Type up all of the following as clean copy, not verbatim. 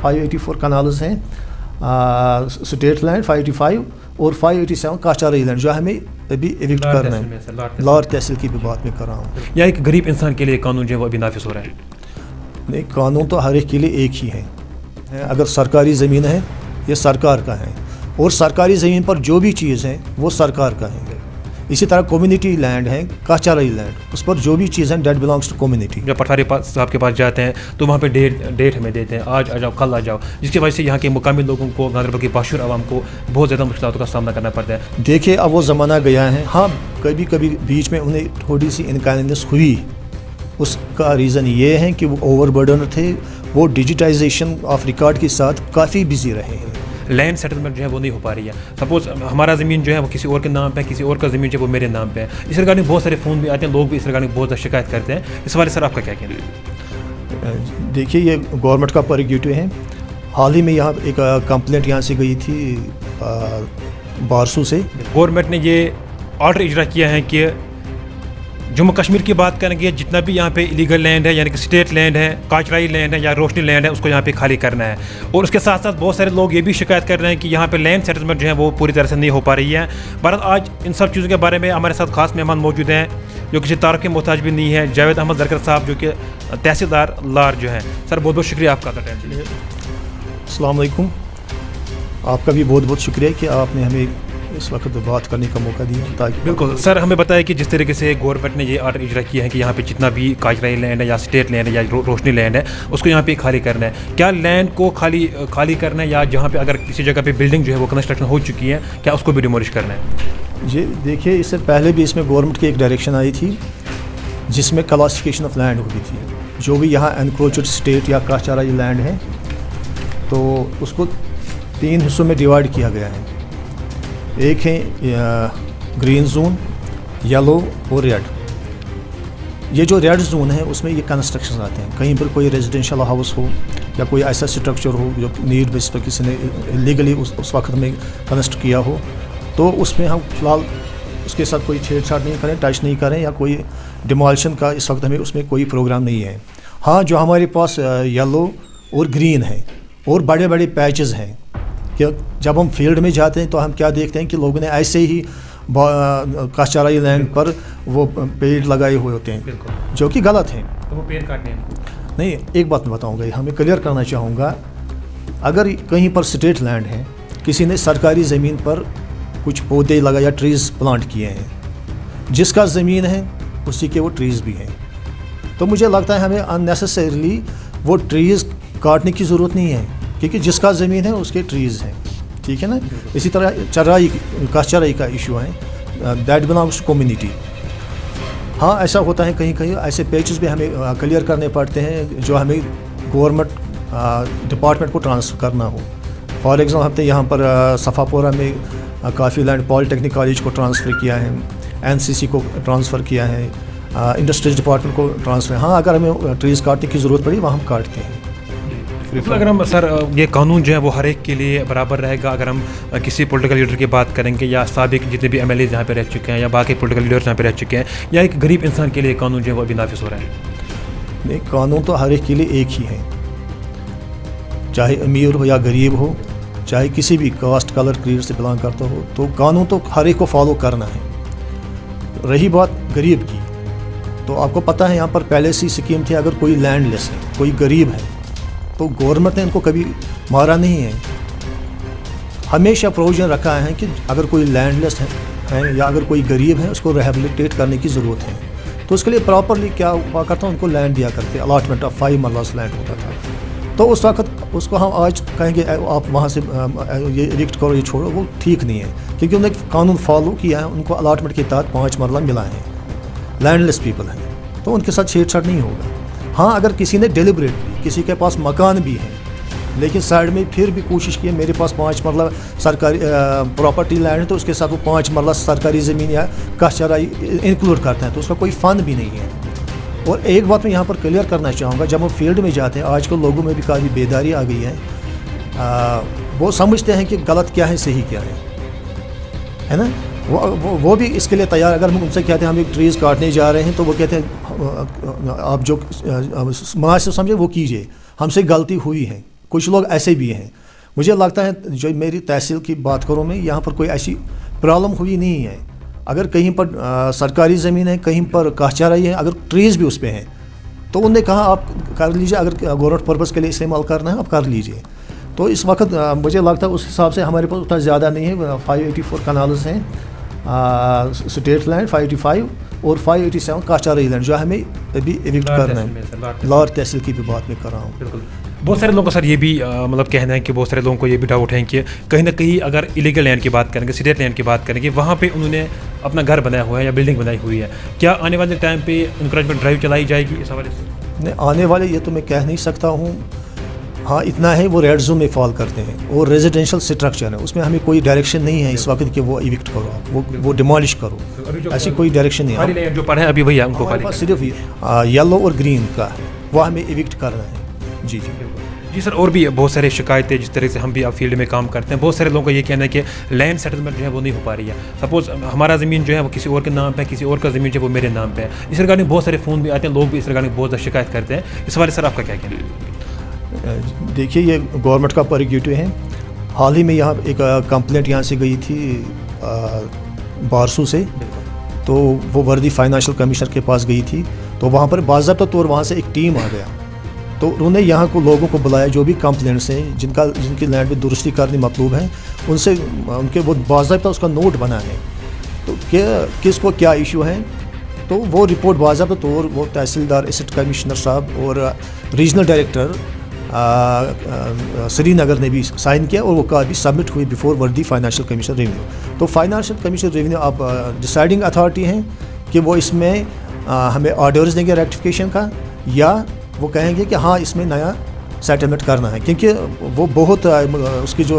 584 canals हैं state land 585 और 587 काचाराई land जो हमें अभी एविक्ट करना है। लाहौर तहसील की भी बात मैं कर रहा हूँ। या एक गरीब इंसान के लिए कानून जो है वो अभी नाफिज हो रहा है? नहीं, कानून तो हर एक के लिए एक ही है। अगर सरकारी ज़मीन है ये सरकार का है, और सरकारी ज़मीन पर जो भी चीज़ है वो सरकार का है। इसी तरह कम्युनिटी लैंड है काचाराई लैंड, उस पर जो भी चीज़ है डेट बिलोंग्स टू कम्युनिटी। जब पठारी साहब के पास जाते हैं तो वहाँ पे डेट हमें देते हैं, आज आ जाओ कल आ जाओ, जिसकी वजह से यहाँ के मुकामी लोगों को, गांधरबल की पाशूर आवाम को बहुत ज़्यादा मुश्किलों का सामना करना पड़ता है। देखिए अब वो ज़माना गया है। हाँ, कभी कभी बीच में उन्हें थोड़ी सी इनकन्वीनियंस हुई, उसका रीज़न ये है कि वो ओवरबर्डन थे, वो डिजिटाइजेशन ऑफ रिकॉर्ड के साथ काफ़ी बिजी रहे हैं। लैंड सेटलमेंट जो है वो नहीं हो पा रही है। सपोज हमारा ज़मीन जो है वो किसी और के नाम पे है, किसी और का ज़मीन जो है वो मेरे नाम पे है। इस रिगार्डिंग बहुत सारे फ़ोन भी आते हैं, लोग भी इस रिगार्डिंग बहुत ज़्यादा शिकायत करते हैं। इस बारे सर आपका क्या कहना है? देखिए ये गवर्नमेंट का प्रेरोगेटिव है। हाल ही में यहाँ एक कंप्लेंट यहाँ से गई थी बारसू से। गवर्नमेंट ने ये ऑर्डर इजरा किया है कि जम्मू कश्मीर की बात करेंगे, जितना भी यहाँ पे इलीगल लैंड है यानी कि स्टेट लैंड है, काचराई लैंड है या रोशनी लैंड है, उसको यहाँ पे खाली करना है। और उसके साथ साथ बहुत सारे लोग ये भी शिकायत कर रहे हैं कि यहाँ पे लैंड सेटलमेंट जो है वो पूरी तरह से नहीं हो पा रही है। भारत आज इन सब चीज़ों के बारे में हमारे साथ खास मेहमान मौजूद हैं जो किसी तारुफ के मोहताज भी नहीं है, जावेद अहमद जरकर साहब जो कि तहसीलदार लार जो हैं। सर बहुत बहुत शुक्रिया आपका टाइम के लिए। अस्सलाम वालेकुम, आपका भी बहुत बहुत शुक्रिया कि आपने हमें इस वक्त बात करने का मौका दिया। ताकि बिल्कुल सर, हमें बताया कि जिस तरीके से गवर्नमेंट ने ये ऑर्डर इजरा किया है कि यहाँ पे जितना भी काचराई लैंड है या स्टेट लैंड है या रोशनी लैंड है उसको यहाँ पे खाली करना है। क्या लैंड को खाली करना है या जहाँ पे अगर किसी जगह पे बिल्डिंग जो है वो कंस्ट्रक्शन हो चुकी है क्या उसको भी डिमोलिश करना है? जी देखिए, इससे पहले भी इसमें गवर्नमेंट की एक डायरेक्शन आई थी जिसमें क्लासिफिकेशन ऑफ लैंड हुई थी। जो भी यहाँ एनक्रोचड स्टेट या काचाराई लैंड है तो उसको 3 हिस्सों में डिवाइड किया गया है। एक है ग्रीन जोन, येलो और रेड। ये जो रेड जोन है उसमें ये कंस्ट्रक्शन आते हैं। कहीं पर कोई रेजिडेंशियल हाउस हो या कोई ऐसा स्ट्रक्चर हो जो नीड बेस पर किसी ने लीगली उस वक्त में कंस्ट्रक्ट किया हो, तो उसमें हम फ़िलहाल उसके साथ कोई छेड़छाड़ नहीं करें, टच नहीं करें, या कोई डिमोलिशन का इस वक्त हमें उसमें कोई प्रोग्राम नहीं है। हाँ, जो हमारे पास येलो और ग्रीन है और बड़े बड़े पैचेस हैं कि जब हम फील्ड में जाते हैं तो हम क्या देखते हैं कि लोगों ने ऐसे ही काचाराई लैंड पर वो पेड़ लगाए हुए होते हैं जो कि गलत हैं। तो वो पेड़ काटने हैं? नहीं, एक बात मैं बताऊंगा, हमें क्लियर करना चाहूँगा। अगर कहीं पर स्टेट लैंड है, किसी ने सरकारी ज़मीन पर कुछ पौधे लगाया, ट्रीज़ प्लांट किए हैं, जिसका ज़मीन है उसी के वो ट्रीज़ भी हैं, तो मुझे लगता है हमें अननेसेसरीली वो ट्रीज़ काटने की ज़रूरत नहीं है, क्योंकि जिसका ज़मीन है उसके ट्रीज़ हैं। ठीक है ना? इसी तरह काचराई का इशू है, दैट बिलोंग्स टू कम्युनिटी। हाँ, ऐसा होता है कहीं कहीं ऐसे पेचेस भी हमें क्लियर करने पड़ते हैं जो हमें गवर्नमेंट डिपार्टमेंट को ट्रांसफ़र करना हो। फॉर एग्ज़ाम्पल हमने यहाँ पर सफ़ापोरा में काफ़ी लैंड पॉलिटेक्निक कॉलेज को ट्रांसफ़र किया है, NCC को ट्रांसफ़र किया है, इंडस्ट्रीज डिपार्टमेंट को ट्रांसफ़र। हाँ, अगर हमें ट्रीज़ काटने की ज़रूरत पड़ी वहाँ हम काटते हैं। अगर हम सर ये कानून जो है वो हर एक के लिए बराबर रहेगा? अगर हम किसी पॉलिटिकल लीडर की बात करेंगे या साबिक जितने भी MLA यहाँ पे रह चुके हैं या बाकी पॉलिटिकल लीडर्स यहाँ पे रह चुके हैं, या एक गरीब इंसान के लिए कानून जो है वो अभी नाफिज हो रहा है? नहीं, कानून तो हर एक के लिए एक ही है, चाहे अमीर हो या गरीब हो, चाहे किसी भी कास्ट कलर क्रीड से बिलोंग करता हो, तो कानून तो हर एक को फॉलो करना है। रही बात गरीब की, तो आपको पता है यहाँ पर पहले से स्कीम थी, अगर कोई लैंड लेस है, कोई गरीब है, तो गवर्नमेंट ने इनको कभी मारा नहीं है। हमेशा प्रोविजन रखा है कि अगर कोई लैंडलेस है या अगर कोई गरीब है उसको रिहेबिलिटेट करने की ज़रूरत है, तो उसके लिए प्रॉपरली क्या हुआ करता उनको लैंड दिया करते, अलॉटमेंट ऑफ 5 मरलास लैंड होता था। तो उस वक्त उसको हम आज कहेंगे आप वहाँ से ये रिक्ट करो, ये छोड़ो, वो ठीक नहीं है, क्योंकि उन्होंने कानून फॉलो किया है, उनको अलॉटमेंट के तहत 5 मरला मिला है, लैंडलेस पीपल हैं, तो उनके साथ छेड़छाड़ नहीं होगा। हाँ, अगर किसी ने डेलिबरेटली, किसी के पास मकान भी है लेकिन साइड में फिर भी कोशिश की मेरे पास 5 मरला सरकारी प्रॉपर्टी लैंड है, तो उसके साथ वो 5 मरला सरकारी ज़मीन या काचराई इंक्लूड करते हैं, तो उसका कोई फ़ंड भी नहीं है। और एक बात मैं यहाँ पर क्लियर करना चाहूँगा, जब हम फील्ड में जाते हैं, आजकल लोगों में भी काफ़ी बेदारी आ गई है, वो समझते हैं कि गलत क्या है, सही क्या है ना? वो भी इसके लिए तैयार। अगर हम उनसे कहते हैं हम एक ट्रीज़ काटने जा रहे हैं, तो वो कहते हैं आप जो मुनासिब समझे वो कीजिए, हमसे गलती हुई है, कुछ लोग ऐसे भी हैं। मुझे लगता है जो मेरी तहसील की बात करूँ मैं, यहाँ पर कोई ऐसी प्रॉब्लम हुई नहीं है। अगर कहीं पर सरकारी ज़मीन है, कहीं पर काश्तकारी है, अगर ट्रीज़ भी उस पर हैं तो उनने कहा आप कर लीजिए, अगर गवर्नमेंट पर्पज़ के लिए इस्तेमाल करना है आप कर लीजिए। तो इस वक्त मुझे लगता है उस हिसाब से हमारे पास उतना ज़्यादा नहीं है। 584 कनाल्स हैं स्टेट लैंड, 585 और 587 काश्तकारी लैंड जो हमें अभी एविक्ट करना है। लाहौर तहसील की भी बात मैं कर रहा हूँ। बिल्कुल। बहुत सारे लोगों का सर ये भी मतलब कहना है कि बहुत सारे लोगों को ये भी डाउट है कि कहीं ना कहीं अगर इलीगल लैंड की बात करेंगे, स्टेट लैंड की बात करेंगे, वहाँ पे उन्होंने अपना घर बनाया हुआ है या बिल्डिंग बनाई हुई है, क्या आने वाले टाइम पे इंकरेजमेंट ड्राइव चलाई जाएगी इस हवाले से? नहीं, आने वाले ये तो मैं कह नहीं सकता हूँ। हाँ इतना है, वो रेड जोन में फॉल करते हैं और रेजिडेंशियल स्ट्रक्चर है, उसमें हमें कोई डायरेक्शन नहीं है इस वक्त कि वो इविक्ट करो, वो डिमोलिश करो, ऐसी कोई डायरेक्शन नहीं है। जो पढ़े अभी भैया उनको खाली सिर्फ येलो और ग्रीन का वो हमें इविक्ट करना है। जी जी जी सर। और भी बहुत सारे शिकायतें, जिस तरह से हम भी अब फील्ड में काम करते हैं, बहुत सारे लोगों का ये कहना है कि लैंड सेटलमेंट जो है वो नहीं हो पा रही है। सपोज हमारा ज़मीन जो है वो किसी और के नाम पे है, किसी और का ज़मीन जो है वो मेरे नाम पे है। इस रिगार्डिंग बहुत सारे फ़ोन भी आते हैं, लोग भी इस रिगार्डिंग बहुत ज़्यादा शिकायत करते हैं। इस वाले सर आपका क्या कहना है? देखिए ये गवर्नमेंट का प्रेरोगेटिव है। हाल ही में यहाँ एक कंप्लेंट यहाँ से गई थी बारसू से, तो वो वर्दी फाइनेंशियल कमिश्नर के पास गई थी, तो वहाँ पर बाज़ाब्ता तौर वहाँ से एक टीम आ गया, तो उन्होंने यहाँ को लोगों को बुलाया जो भी कंप्लेंट्स हैं, जिनकी लैंड में दुरुस्ती करनी मतलूब है, उनसे उनके वो बाज़ाब्ता उसका नोट बना है, तो किसको क्या इशू है, तो वो रिपोर्ट बाज़ाब्ता तौर वो तहसीलदार, असिस्टेंट कमिश्नर साहब और रीजनल डायरेक्टर श्रीनगर ने भी साइन किया और वो कापी सबमिट हुई बिफोर वर्दी फाइनेंशियल कमीशन रेवेन्यू। तो फाइनेंशियल कमीशन रेवेन्यू अब डिसाइडिंग अथॉरिटी हैं कि वो इसमें हमें ऑर्डर्स देंगे रेक्टिफिकेशन का, या वो कहेंगे कि हाँ इसमें नया सेटलमेंट करना है, क्योंकि वो बहुत उसकी जो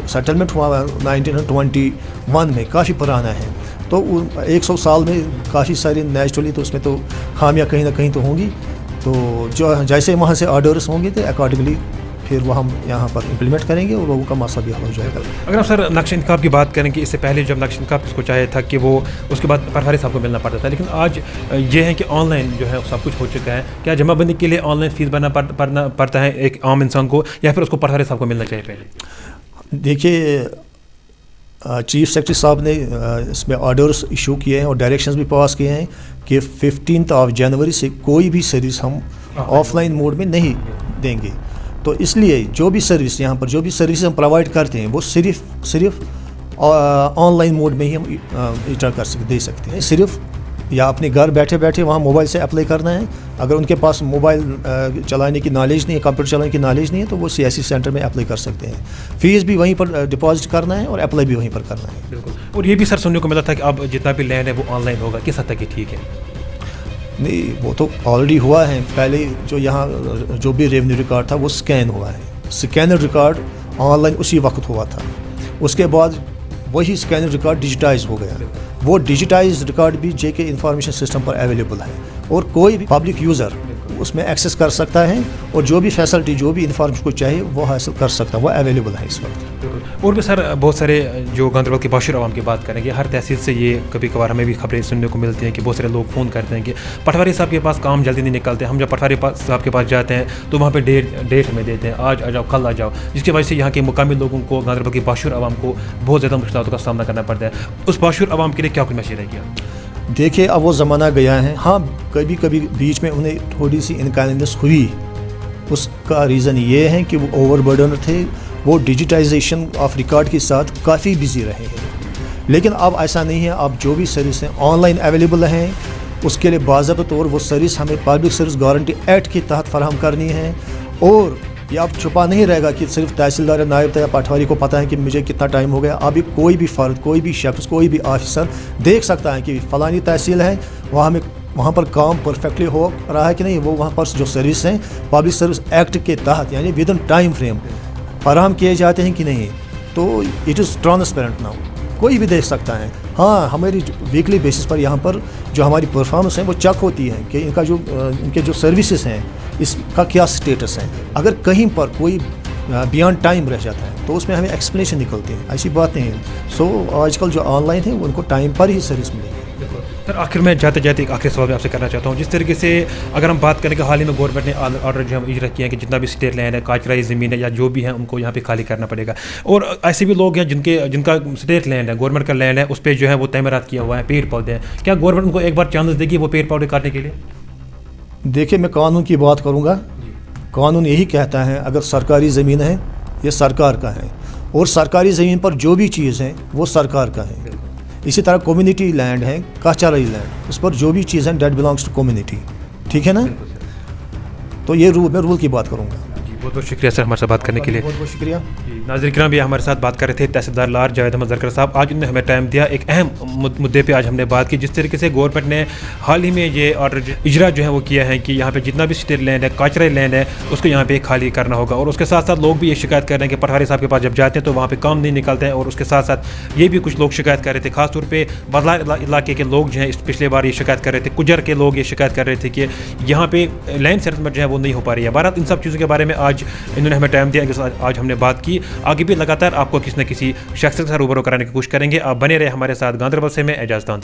सेटलमेंट हुआ 1921 में काफ़ी पुराना है, तो 100 साल में काफ़ी सारी नेचुरली तो उसमें तो खामियां कहीं ना कहीं तो होंगी, तो जो जैसे वहाँ से ऑर्डर्स होंगे तो अकॉर्डिंगली फिर वो हम यहाँ पर इम्प्लीमेंट करेंगे और लोगों का मसला भी हल हो जाएगा। अगर आप सर नक्श इंतखाब की बात करें कि इससे पहले जब नक्श इंतखाब इसको चाहे था कि वो उसके बाद पटवारी साहब को मिलना पड़ता था, लेकिन आज ये है कि ऑनलाइन जो है सब कुछ हो चुका है। क्या जमाबंदी के लिए ऑनलाइन फ़ीस भरना पड़ता है एक आम इंसान को, या फिर उसको पटवारी साहब को मिलना चाहिए पहले? देखिए चीफ सेक्रेटरी साहब ने इसमें ऑर्डर्स इशू किए हैं और डायरेक्शंस भी पास किए हैं कि 15 जनवरी से कोई भी सर्विस हम ऑफलाइन मोड में नहीं देंगे। तो इसलिए जो भी सर्विस यहाँ पर जो भी सर्विस हम प्रोवाइड करते हैं वो सिर्फ ऑनलाइन मोड में ही हम दे सकते हैं, सिर्फ या अपने घर बैठे बैठे वहाँ मोबाइल से अप्लाई करना है। अगर उनके पास मोबाइल चलाने की नॉलेज नहीं है, कंप्यूटर चलाने की नॉलेज नहीं है, तो वो CSC सेंटर में अप्लाई कर सकते हैं। फ़ीस भी वहीं पर डिपॉजिट करना है और अप्लाई भी वहीं पर करना है। बिल्कुल। और ये भी सर सुनने को मिला था कि अब जितना भी लैंड है वो ऑनलाइन होगा, किस हद तक ये ठीक है? नहीं, वो तो ऑलरेडी हुआ है। पहले जो यहाँ जो भी रेवेन्यू रिकॉर्ड था वो स्कैन हुआ है, स्कैनर रिकॉर्ड ऑनलाइन उसी वक्त हुआ था। उसके बाद वही स्कैनर रिकॉर्ड डिजिटाइज हो गया, वो डिजिटाइज रिकॉर्ड भी JK इंफॉर्मेशन सिस्टम पर अवेलेबल है और कोई भी पब्लिक यूज़र उसमें एक्सेस कर सकता है और जो भी फैसिलिटी जो भी इंफॉर्मेशन को चाहिए वो हासिल कर सकता है, वो अवेलेबल है इस वक्त। और भी सर बहुत सारे जो गांधरबल के बाशिर आवाम की बात करेंगे, हर तहसील से ये कभी कभार हमें भी खबरें सुनने को मिलती हैं कि बहुत सारे लोग फ़ोन करते हैं कि पटवारी साहब के पास काम जल्दी नहीं निकलते। हम जब पटवारी साहब के पास जाते हैं तो वहाँ पर डेट हमें देते हैं, आज आ जाओ कल आ जाओ, जिसकी वजह से यहाँ के मुकामी लोगों को, गांधरबल के बाशिर आवाम को बहुत ज़्यादा मुश्किलों का सामना करना पड़ता है। उस बाशिर आवाम के लिए क्या कुछ मैसेज रहेगी? देखिए अब वो ज़माना गया है। हाँ कभी कभी बीच में उन्हें थोड़ी सी इनकन्वीनियंस हुई, उसका रीज़न ये है कि वो ओवरबर्डन थे, वो डिजिटाइजेशन ऑफ रिकॉर्ड के साथ काफ़ी बिजी रहे हैं। लेकिन अब ऐसा नहीं है, अब जो भी सर्विस हैं ऑनलाइन अवेलेबल हैं, उसके लिए बाज़ाब्ता तौर वो सर्विस हमें पब्लिक सर्विस गारंटी एक्ट के तहत फराहम करनी है। और ये अब छुपा नहीं रहेगा कि सिर्फ तहसीलदार या नायब या पटवारी को पता है कि मुझे कितना टाइम हो गया। अभी कोई भी फ़र्द, कोई भी शख्स, कोई भी ऑफिसर देख सकता है कि फ़लानी तहसील है, वहाँ पर काम परफेक्टली हो रहा है कि नहीं, वो वहाँ पर जो सर्विस हैं पब्लिक सर्विस एक्ट के तहत यानी विद इन टाइम फ्रेम फराहम किए जाते हैं कि नहीं। तो इट इज़ ट्रांसपेरेंट नाउ, कोई भी देख सकता है। हाँ हमारी वीकली बेसिस पर यहाँ पर जो हमारी परफॉर्मेंस है वो चेक होती है कि इनके जो सर्विसेज हैं इसका क्या स्टेटस है। अगर कहीं पर कोई बियॉन्ड टाइम रह जाता है तो उसमें हमें एक्सप्लेनेशन निकलती है, ऐसी बात नहीं है। सो आजकल जो ऑनलाइन है उनको टाइम पर ही सर्विस मिलेगी। सर आखिर में जाते जाते एक आखिरी सवाल मैं आपसे करना चाहता हूँ, जिस तरीके से अगर हम बात करें कि हाल ही में गवर्नमेंट ने ऑर्डर जो हम इजरा किए हैं कि जितना भी स्टेट लैंड है, काचराई ज़मीन है या जो भी है उनको यहाँ पे खाली करना पड़ेगा। और ऐसे भी लोग हैं जिनका स्टेट लैंड है, गवर्नमेंट का लैंड है, उस पर जो है वो तैमीरात किया हुआ है, पेड़ पौधे हैं, क्या गवर्नमेंट उनको एक बार चांस देगी वो पेड़ पौधे काटने के लिए? देखिए, मैं कानून की बात करूँगा। कानून यही कहता है अगर सरकारी ज़मीन है ये सरकार का है, और सरकारी ज़मीन पर जो भी चीज़ है वो सरकार का है। इसी तरह कम्युनिटी लैंड है, काचाराई लैंड, उस पर जो भी चीज़ है डेट बिलोंग्स टू कम्युनिटी। ठीक है ना? तो ये मैं रूल की बात करूँगा। बहुत बहुत शुक्रिया सर हमारे साथ बात करने के लिए। बहुत बहुत शुक्रिया। नाज़रीन किराम, भी हमारे साथ बात कर रहे थे तहसीलदार लार जावेद अहमद ज़रकर साहब। आज उन्होंने हमें टाइम दिया, एक अहम मुद्दे पे आज हमने बात की, जिस तरीके से गवर्नमेंट ने हाल ही में ये ऑर्डर इजरा जो है वो किया है कि यहाँ पे जितना भी स्टेट लैंड है, काचराई लैंड है, उसको यहाँ पे खाली करना होगा। और उसके साथ साथ लोग भी ये शिकायत कर रहे हैं कि पटवारी साहब के पास जब जाते हैं तो वहाँ पे काम नहीं निकलते हैं। और उसके साथ साथ ये भी कुछ लोग शिकायत कर रहे थे, खासतौर पर बदला इलाके के लोग जो हैं पिछले बार ये शिकायत कर रहे थे, गुजर के लोग ये शिकायत कर रहे थे कि यहाँ पे लैंड सेटलमेंट जो है वो नहीं हो पा रही है। भारत इन सब चीज़ों के बारे में आज इन्होंने हमें टाइम दिया, आज हमने बात की। आगे भी लगातार आपको किसी न किसी शख्स के साथ रूबरू कराने की कोशिश करेंगे। आप बने रहे हमारे साथ। गांधरबल से मैं एजाज तांत्रिक।